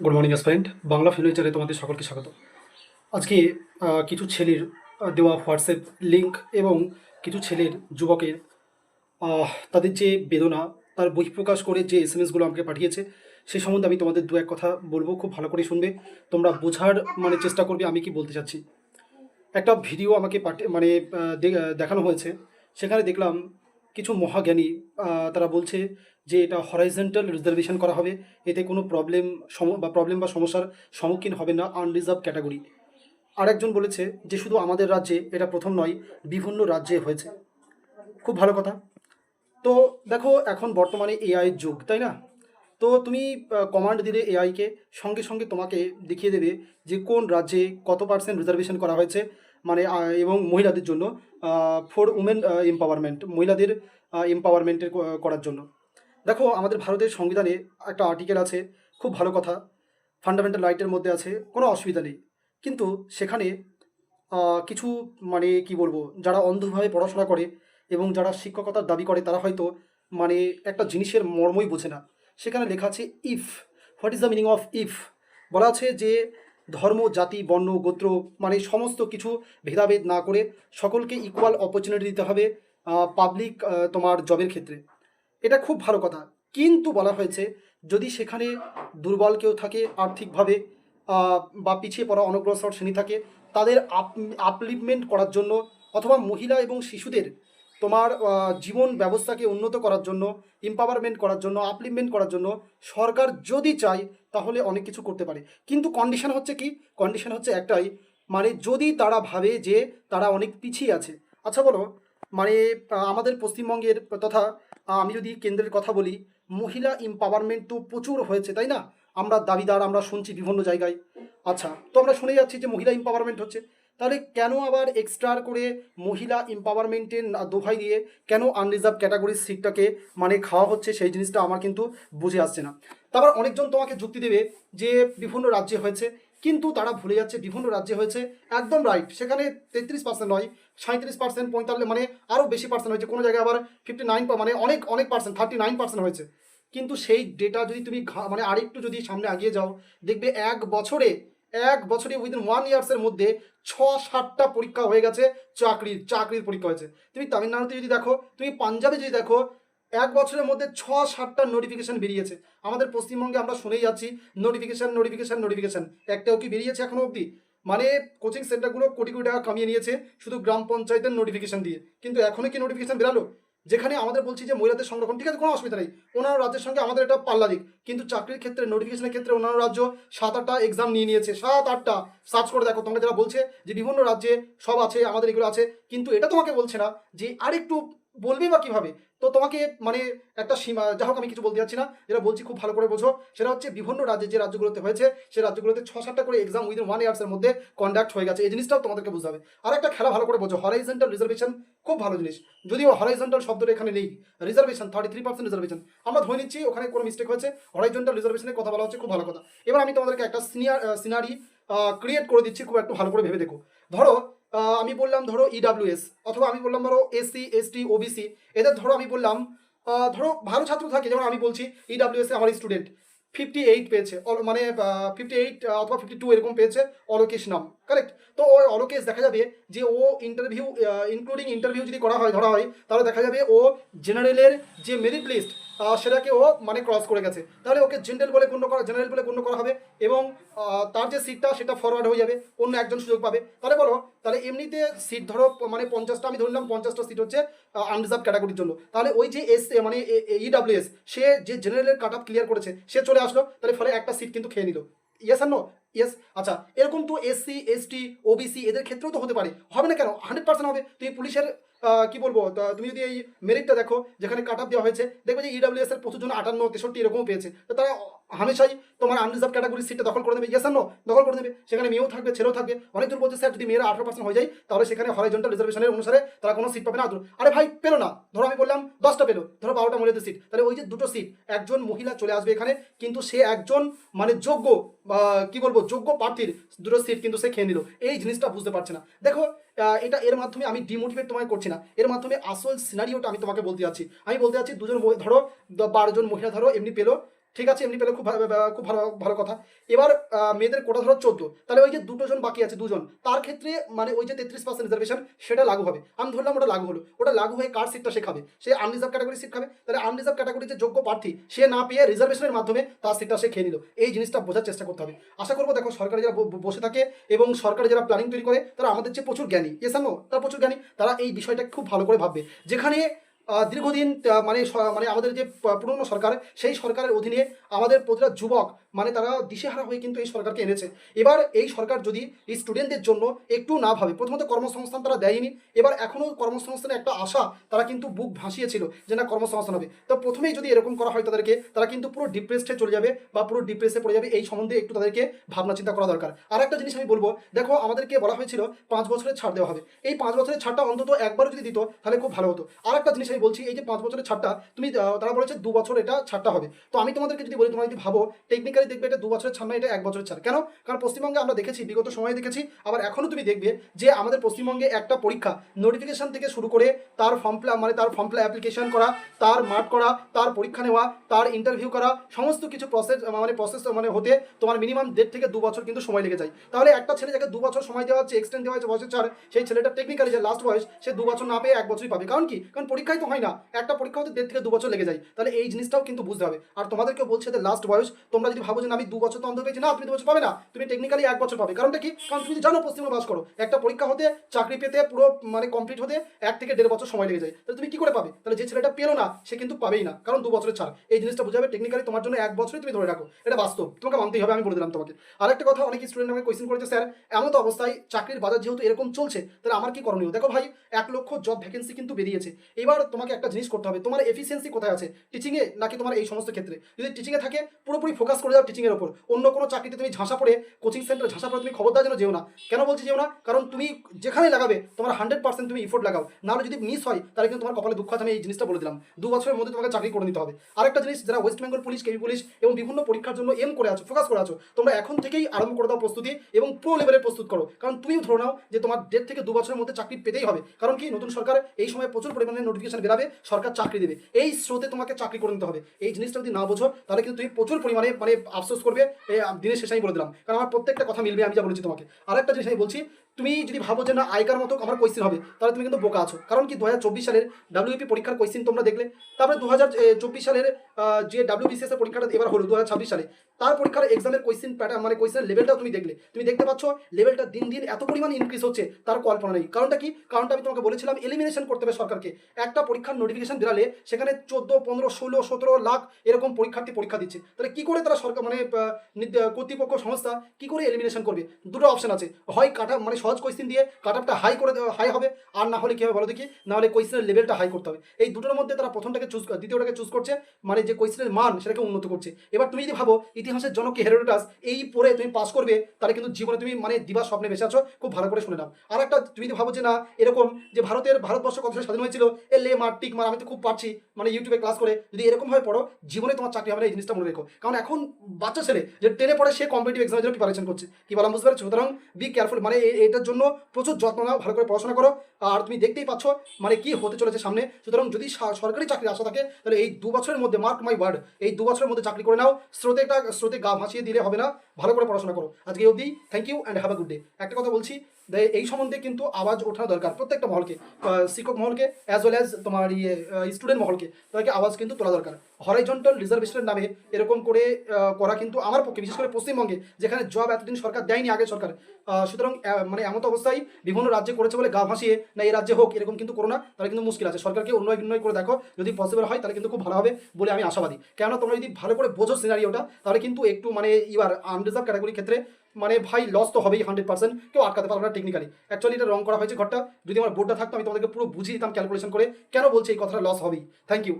Good morning student, Bangla ফিউচারে তোমাদের সকলকে স্বাগত। আজকে কিছু ছেলের দেওয়া হোয়াটসঅ্যাপ লিঙ্ক এবং কিছু ছেলের যুবকের তাদের যে বেদনা, তার বহিঃপ্রকাশ করে যে এসএমএসগুলো আমাকে পাঠিয়েছে, সেই সম্বন্ধে আমি তোমাদের দু এক কথা বলবো। খুব ভালো করে শুনবে, তোমরা বোঝার চেষ্টা করবে আমি কি বলতে চাচ্ছি। একটা ভিডিও আমাকে দেখানো হয়েছে। সেখানে দেখলাম কিছু মহাজ্ঞানী তারা বলছে যে এটা হরাইজন্টাল রিজার্ভেশন করা হবে, এতে কোনো প্রবলেম বা সমস্যার সম্মুখীন হবে না আনরিজার্ভ ক্যাটাগরি। আরেকজন বলেছে যে শুধু আমাদের রাজ্যে এটা প্রথম নয়, বিভিন্ন রাজ্যে হয়েছে। খুব ভালো কথা। তো দেখো, এখন বর্তমানে এআইয়ের যুগ, তাই না? তো তুমি কমান্ড দিলে এআইকে, সঙ্গে সঙ্গে তোমাকে দেখিয়ে দেবে যে কোন রাজ্যে কত পার্সেন্ট রিজার্ভেশন করা হয়েছে, এবং মহিলাদের জন্য, ফর উমেন এম্পাওয়ারমেন্ট, মহিলাদের এম্পাওয়ারমেন্টের করার জন্য। দেখো, আমাদের ভারতের সংবিধানে একটা আর্টিকেল আছে, খুব ভালো কথা, ফান্ডামেন্টাল রাইটের মধ্যে আছে, কোনো অসুবিধা নেই। কিন্তু সেখানে কিছু কি বলবো, যারা অন্ধভাবে পড়াশোনা করে এবং যারা শিক্ষকতার দাবি করে, তারা হয়তো একটা জিনিসের মর্মই বোঝে না। সেখানে লেখা আছে if. What is the meaning of if? বলা আছে যে ধর্ম, জাতি, বর্ণ, গোত্র সমস্ত কিছু ভেদাভেদ না করে সকলকে ইকুয়াল অপরচুনিটি দিতে হবে পাবলিক তোমার জবের ক্ষেত্রে। এটা খুব ভালো কথা। কিন্তু বলা হয়েছে যদি সেখানে দুর্বল কেউ থাকে আর্থিকভাবে, বা পিছিয়ে পড়া অনগ্রসর শ্রেণী থাকে, তাদের আপলিফমেন্ট করার জন্য, অথবা মহিলা এবং শিশুদের তোমার জীবন ব্যবস্থাকে উন্নত করার জন্য, এম্পাওয়ারমেন্ট করার জন্য, আপলিফমেন্ট করার জন্য সরকার যদি চায় তাহলে অনেক কিছু করতে পারে। কিন্তু কন্ডিশন হচ্ছে কি? কন্ডিশন হচ্ছে একটাই, যদি তারা ভাবে যে তারা অনেক পিছিয়ে আছে। আচ্ছা বলো, আমাদের পশ্চিমবঙ্গের তথা আমি যদি কেন্দ্রের কথা বলি, মহিলা এম্পাওয়ারমেন্ট তো প্রচুর হয়েছে, তাই না? আমরা দাবিদার, আমরা শুনছি বিভিন্ন জায়গায়। আচ্ছা, তো আমরা শুনে যাচ্ছি যে মহিলা এম্পাওয়ারমেন্ট হচ্ছে, তাহলে কেন আবার এক্সট্রা করে মহিলা এম্পাওয়ারমেন্টের দোহাই দিয়ে কেন আনরিজার্ভ ক্যাটাগরির সিটটাকে খাওয়া হচ্ছে, সেই জিনিসটা আমার কিন্তু বুঝে আসছে না। তারপর অনেকজন তোমাকে যুক্তি দেবে যে বিভিন্ন রাজ্যে হয়েছে, কিন্তু তারা ভুলে যাচ্ছে বিভিন্ন রাজ্যে হয়েছে একদম রাইট, সেখানে 33% নয়, 37%, 45, আরও বেশি পার্সেন্ট হয়েছে, কোনো জায়গায় আবার 59, অনেক অনেক পার্সেন্ট, 39% হয়েছে। কিন্তু সেই ডেটা যদি তুমি আরেকটু যদি সামনে আগিয়ে যাও, দেখবে এক বছরে উইদিন 1 ইয়ার্সের মধ্যে 6-7টা পরীক্ষা হয়ে গেছে, চাকরির পরীক্ষা হয়েছে। তুমি তামিলনাড়ুতে যদি দেখো, তুমি পাঞ্জাবে যদি দেখো, 1 বছরের মধ্যে 6-7টা নোটিফিকেশন বেরিয়েছে। আমাদের পশ্চিমবঙ্গে আমরা শুনেই যাচ্ছি নোটিফিকেশন নোটিফিকেশন নোটিফিকেশন, একটাও কি বেরিয়েছে এখনো অবধি? কোচিং সেন্টারগুলো কোটি কোটি টাকা কামিয়ে নিয়েছে শুধু গ্রাম পঞ্চায়েতের নোটিফিকেশন দিয়ে, কিন্তু এখনো কি নোটিফিকেশন বেরালো? যেখানে আমাদের বলছি যে মহিলাদের সংরক্ষণ, ঠিক আছে, কোনো অসুবিধা নেই, অন্যান্য রাজ্যের সঙ্গে আমাদের এটা পাল্লা দিক, কিন্তু চাকরির ক্ষেত্রে, নোটিফিকেশনের ক্ষেত্রে অন্যান্য রাজ্য 7-8টা এক্সাম নিয়ে নিয়েছে, 7-8টা। সার্চ করে দেখো, তোমরা যারা বলছে যে বিভিন্ন রাজ্যে সব আছে, আমাদের এগুলো আছে, কিন্তু এটা তোমাকে বলছে না যে আরেকটু বলবে বা কিভাবে। তো তোমাকে একটা সীমা, যা হোক, আমি কিছু বলতে যাচ্ছি না, যেটা বলছি খুব ভালো করে বোঝো। সেটা হচ্ছে বিভিন্ন রাজ্যে, যে রাজ্যগুলোতে হয়েছে, সেই রাজ্যগুলোতে 6-7টা করে এক্সাম উইদিন 1 ইয়ার্সের মধ্যে কন্ডাক্ট হয়ে গেছে। এই জিনিসটাও তোমাদেরকে বুঝতে হবে। আর একটা খেলা ভালো করে বোঝো, হরাইজন্টাল রিজার্ভেশন খুব ভালো জিনিস, যদিও হরাইজন্টাল শব্দটা এখানে নেই। রিজার্ভেশন 33% রিজার্ভেশন, আমরা ধরে নিচ্ছি ওখানে কোনো মিস্টেক হয়েছে, হরাইজন্টাল রিজার্ভেশনের কথা বলা হচ্ছে, খুব ভালো কথা। এবার আমি তোমাদেরকে একটা সিনারি ক্রিয়েট করে দিচ্ছি, খুব একটু ভালো করে ভেবে দেখো। ধরো আমি বললাম, ধরো ইডাব্লিউএস, অথবা আমি বললাম ধরো এসসি, এসটি, ওবিসি, এদের ধরো আমি বললাম ধরো ভালো ছাত্র থাকে, যেমন আমি বলছি ইডাব্লিউএস এ আমার স্টুডেন্ট 58 পেয়েছে, 58 অথবা 52 এরকম পেয়েছে, অলোকেশ নাম, কারেক্ট? তো ওই অলোকেশ দেখা যাবে যে ও ইন্টারভিউ, ইনক্লুডিং ইন্টারভিউ যদি ধরা হয়, তাহলে দেখা যাবে ও জেনারেলের যে মেরিট লিস্ট, সেটাকে ও ক্রস করে গেছে, তাহলে ওকে জেনারেল বলে গণ্য করা হবে, এবং তার যে সিটটা সেটা ফরওয়ার্ড হয়ে যাবে, অন্য একজন সুযোগ পাবে। তাহলে বলো, তাহলে এমনিতে সিট ধরো 50টা, আমি ধরলাম 50টা সিট হচ্ছে আনরিজার্ভ ক্যাটাগরির জন্য, তাহলে ওই যে ইডাব্লিউএস, সে যে জেনারেলের কাট অফ ক্লিয়ার করেছে, সে চলে আসলো, তাহলে ফলে একটা সিট কিন্তু খেয়ে নিল। ইয়েস আর নো? ইয়েস। আচ্ছা, এরকম তো এসসি, এসটি, ওবিসি এদের ক্ষেত্রেও তো হতে পারে, হবে না কেন? 100% হবে। তুমি পুলিশের কি বলবো, তুমি যদি এই মেরিটটা দেখো, যেখানে কাট অফ দেওয়া হয়েছে, দেখবে যে ইডাব্লিউএস এর প্রচুর জন 58, 63 এরকমও পেয়েছে, তো তারা হামেশাই তোমার আনরিজার্ভ ক্যাটাগরির সিটটা দখল করে নেবে। ইয়েস আর নো? দখল করে নেবে। সেখানে মেয়েও থাকবে, ছেলেও থাকবে। অনেক দূর বলছে স্যার, যদি মেয়েরা 18% হয়ে যায়, তাহলে সেখানে হরাইজন্টাল রিজার্ভেশনের অনুসারে তারা কোনো সিট পাবে না। আরে ভাই, পেলো না, ধরো আমি বললাম 10টা পেলো, ধরো 12টা মহিলাদের সিট, তাহলে ওই যে দুটো সিট, একজন মহিলা চলে আসবে এখানে, কিন্তু সে একজন যোগ্য, বা কি বলবো, যোগ্য প্রার্থীর দুটো সিট কিন্তু সে খেয়ে নিল। এই জিনিসটা বুঝতে পারছে না। দেখো, এটা এর মাধ্যমে আমি ডিমোটিভেট তোমায় করছি না, এর মাধ্যমে আসল সিনারিওটা আমি তোমাকে বলতে যাচ্ছি। আমি বলতে যাচ্ছি, ধরো 12 জন মহিলা ধরো এমনি পেলো, ঠিক আছে, এমনি পেলে খুব ভালো, খুব ভালো ভালো কথা। এবার মেয়েদের কোটা ধরো 14, তাহলে ওই যে দুটো জন বাকি আছে, দুজন, তার ক্ষেত্রে মানে ওই যে 33% রিজার্ভেশন সেটা লাগু হবে। আমি ধরলাম ওটা লাগু হলো, ওটা লাগু হয়ে কার সিটটা সে খাবে? সে আনরিজার্ভ ক্যাটাগরি সিট খাবে। তাহলে আনরিজার্ভ ক্যাটাগরির যে যোগ্য প্রার্থী সে না পেয়ে রিজার্ভেশনের মাধ্যমে তার সিটটা সে খেয়ে নিল। এই জিনিসটা বোঝার চেষ্টা করতে হবে। আশা করবো দেখো সরকারি যারা বসে থাকে এবং সরকারি যারা প্ল্যানিং তৈরি করে তারা আমাদের চেয়ে প্রচুর জ্ঞানী, এসানো তারা প্রচুর জ্ঞানী, তারা এই বিষয়টা খুব ভালো করে ভাববে। যেখানে দীর্ঘদিন মানে আমাদের যে পুরনো সরকার, সেই সরকারের অধীনে আমাদের প্রতিটা যুবক মানে তারা দিশেহারা হয়ে কিন্তু এই সরকারকে এনেছে। এবার এই সরকার যদি এই স্টুডেন্টদের জন্য একটু না ভাবে, প্রথমত কর্মসংস্থান তারা দেয়নি, এবার এখনও কর্মসংস্থানের একটা আশা তারা কিন্তু বুক ভাসিয়েছিল যে না কর্মসংস্থান হবে, তো প্রথমেই যদি এরকম করা হয় তাদেরকে, তারা কিন্তু পুরো ডিপ্রেসডে চলে যাবে বা পুরো ডিপ্রেসে পড়ে যাবে। এই সম্বন্ধে একটু তাদেরকে ভাবনা চিন্তা করা দরকার। আর একটা জিনিস আমি বলবো, দেখো আমাদেরকে বলা হয়েছিল 5 বছরের ছাড় দেওয়া হবে, এই 5 বছরের ছাড়টা অন্তত একবারও যদি দিত তাহলে খুব ভালো হতো। আর একটা জিনিস আমি বলছি, এই যে 5 বছরের ছাড়টা তুমি তারা বলেছে 2 বছর এটা ছাড়টা হবে, তো আমি তোমাদেরকে যদি বলি, তোমরা যদি ভাবো টেকনিক্যালি দেখবে এটা 2 বছরের ছাড় না, এটা 1 বছরের ছাড়। কেন? কারণ পশ্চিমবঙ্গে আমরা দেখেছি, বিগত সময়ে দেখেছি, আবার এখনও তুমি দেখবে যে আমাদের পশ্চিমবঙ্গে একটা পরীক্ষা নোটিফিকেশন থেকে শুরু করে তার ফর্ম অ্যাপ্লিকেশন করা, তার মার্ক করা, তার পরীক্ষা নেওয়া, তার ইন্টারভিউ করা, সমস্ত কিছু প্রসেস হতে তোমার মিনিমাম 1.5 থেকে 2 বছর কিন্তু সময় লেগে যায়। তাহলে একটা ছেলে যাকে 2 বছর সময় দেওয়া হচ্ছে, এক্সটেন্ড দেওয়া হচ্ছে বয়সের ছাড়, সেই ছেলেটা টেকনিক্যালি যে লাস্ট বয়স সে 2 বছর না পেয়ে 1 বছরই পাবে। কারণ কি? কারণ পরীক্ষাই তো হয় না, একটা পরীক্ষা হতে 1.5 থেকে 2 বছর লেগে যায়। তাহলে এই জিনিসটাও কিন্তু বুঝতে হবে। আর তোমাদেরকে বলছে যে লাস্ট বয়স, তোমরা যদি ভাবো যে আমি 2 বছর তো অন্তত পেয়েছি, না তুমি 2 বছর পাবে না, তুমি টেকনিক্যালি 1 বছর পাবে। কারণটা কি? কারণ তুমি জানো পশ্চিমবঙ্গ বাস করো, একটা পরীক্ষা হতে চাকরি পেতে পুরো কমপ্লিট হতে 1 থেকে 1.5 বছর সময় লেগে যায়। তাহলে তুমি কি করে পাবে? তাহলে যে ছেলেটা পেলো না সে কিন্তু পাবেই না, কারণ 2 বছরের ছাড়। এই জিনিসটা বুঝাবে টেকনিক্যালি তোমার জন্য 1 বছরই তুমি ধরে রাখো, এটা বাস্তব, তোমাকে মানতেই হবে, আমি বলে দিলাম তোমাকে। আরেকটা কথা, অনেক স্টুডেন্ট আমাকে কোয়েশ্চেন করেছে, স্যার এমন তো অবস্থায় চাকরির বাজার যেহেতু এরকম চলছে, তাহলে আমার কি করণীয়? দেখো ভাই, 1 লক্ষ জব ভ্যাকেন্সি কিন্তু বেরিয়েছে। এবার তোমাকে একটা জিনিস করতে হবে, তোমার এফিসিয়েন্সি কোথায় আছে, টিচিংয়ে নাকি তোমার এই সমস্ত ক্ষেত্রে? যদি টিচিংয়ে থাকে পুরোপুরি ফোকাস করে যাও টিচিংয়ের ওপর, অন্য কোনো চাকরিতে তুমি ঝাঁসা পড়ে, কোচিং সেন্টারে ঝাঁসা পড়ে তুমি খবরদার যেন যেও না। কেন বলছি যেও না? কারণ তুমি যেখানে লাগাবে তোমার 100% তুমি ইফোর্ট লাগাও, নাহলে যদি মিস হয় তাহলে কিন্তু তোমার কপালে দুঃখ আছে। আমি এই জিনিসটা বলে দিলাম, 2 বছরের মধ্যে তোমাকে চাকরি করে নিতে হবে। আরেকটা জিনিস, যারা ওয়েস্ট বেঙ্গল পুলিশ, কেবি পুলিশ এবং বিভিন্ন পরীক্ষার জন্য এম করে আছো, ফোকাস করে আছো, তোমরা এখন থেকেই আরম্ভ করে দাও প্রস্তুতি এবং প্রো লেভেলের প্রস্তুত করো। কারণ তুমিও ধরে নাও যে তোমার 1.5 থেকে 2 বছরের মধ্যে চাকরি পেতেই হবে। কারণ কি? নতুন সরকার এই সময় প্রচুর পরিমাণে নোটিফিকেশন বেরাবে, সরকার চাকরি দেবে, এই স্রোতে তোমাকে চাকরি করে নিতে হবে। এই জিনিসটা যদি না বোঝো তাহলে কিন্তু তুমি প্রচুর পরিমাণে আফসোস করবে দিনের শেষে। আমি বলে দিলাম, কারণ আমার প্রত্যেকটা কথা মিলবে আমি যা বলেছি তোমাকে। আরেকটা জিনিস আমি বলছি, তুমি যদি ভাবো যে না আইকার মতো আমার কোয়েশ্চেন হবে, তাহলে তুমি কিন্তু বোকা আছো। কারণ কি? 2024 সালের ডাব্লিউপি পরীক্ষার কোয়েশ্চেন তোমরা দেখলে, তারপরে 2024 সালের যে ডাব্লিউবিসিএস এর পরীক্ষাটা এবার হলো 2026 সালে, তার পরীক্ষার এক্সামের কোয়েশ্চেন প্যাটার্ন কোয়েশ্চেনের লেভেলটাও তুমি দেখলে, তুমি দেখতে পাচ্ছ লেভেলটা দিন দিন এত পরিমাণে ইনক্রিজ হচ্ছে তার কল্পনা নেই। কারণটা কি? কারণটা আমি তোমাকে বলেছিলাম, এলিমিনেশন করতে হবে সরকারকে। একটা পরীক্ষার নোটিফিকেশন বেরালে সেখানে 14, 15, 16, 17 লাখ এরকম পরীক্ষার্থী পরীক্ষা দিচ্ছে, তাহলে কি করে তারা সরকার কর্তৃপক্ষ সংস্থা কি করে এলিমিনেশন করবে? দুটো অপশন আছে, হয় কাট সহজ কোয়েশ্চেন দিয়ে কাট আপটা হাই হবে, আর না হলে কি হবে বলো দেখি, না হলে কোয়েশ্চেনের লেভেলটা হাই করতে হবে। এই দুটোর মধ্যে তারা প্রথমটাকে দ্বিতীয়টাকে চুজ করছে, যে কোয়েশ্চেনের মান সেটাকে উন্নত করছে। এবার তুমি যদি ভাবো ইতিহাসের জনক হেরোডোটাস এই পড়ে তুমি পাস করবে, তাহলে কিন্তু জীবনে তুমি দিবা স্বপ্নে বেঁচে আছো। খুব ভালো করে শুনে নাও। আর একটা, তুমি যদি ভাবো যে না এরকম যে ভারতবর্ষ কত সালে স্বাধীন হয়েছিল, লে মার টিক মার, আমি তো খুব পারছি ইউটিউবে ক্লাস করে, যদি এরকম ভাবে পড়ো জীবনে তোমার চাকরি হবে না, এই জিনিসটা মনে রেখো। কারণ এখন বাচ্চা ছেলে যে 10-এ পড়ে সে কম্পিটিটিভ এক্সামের জন্য প্রিপারেশন করছে, কি বললাম বুঝতে পারছো? সুতরাং বি কেয়ারফুল, এটার জন্য প্রচুর যত্ন নাও, ভালো করে পড়াশোনা করো। আর তুমি দেখতেই পাচ্ছ কি হতে চলেছে সামনে। সুতরাং যদি সরকারি চাকরি আশা থাকে তাহলে এই 2 বছরের মধ্যে, মার্ক মাই ওয়ার্ড, এই 2 বছরের মধ্যে চাকরি করে নাও। স্রোতে গা ভাসিয়ে দিলে হবে না, ভালো করে পড়াশোনা করো। আজকে এই অবধি, thank you and have a good day. একটা কথা বলছি, এই সম্বন্ধে কিন্তু আওয়াজ ওঠানো দরকার প্রত্যেকটা মহলকে, শিক্ষক মহলকে অ্যাজ ওয়েল অ্যাজ তোমার স্টুডেন্ট মহলকে, তাদেরকে আওয়াজ কিন্তু তোলা দরকার। হরাইজন্টাল রিজার্ভেশনের নামে এরকম করে করা কিন্তু আমার পক্ষে, বিশেষ করে পশ্চিমবঙ্গে যেখানে জব এতদিন সরকার দেয়নি, আগে সরকার, সুতরাং এমন অবস্থায় বিভিন্ন রাজ্যে করেছে বলে গা ভাসিয়ে না এই রাজ্যে হোক এরকম কিন্তু করো না, তাহলে কিন্তু মুশকিল আছে। সরকারকে উন্নয়ন করে দেখো, যদি পসিবল হয় তাহলে কিন্তু খুব ভালো হবে বলে আমি আশাবাদী। কেননা তোমরা যদি ভালো করে বোঝো সিনারিওটা, তাহলে কিন্তু একটু এবার আনরিজার্ভ ক্যাটাগরির ক্ষেত্রে ভাই লস তো হবেই 100%, কেউ আটকাতে পারবে না টেকনিক্যালি। অ্যাকচুয়ালি এটা রং করা হয়েছে ঘরটা, যদি আমার বোর্ডটা থাকতো আমি তোমাদেরকে পুরো বুঝিয়ে দিতাম ক্যালকুলেশন করে কেন বলছি এই কথাটা লস হবেই। Thank you.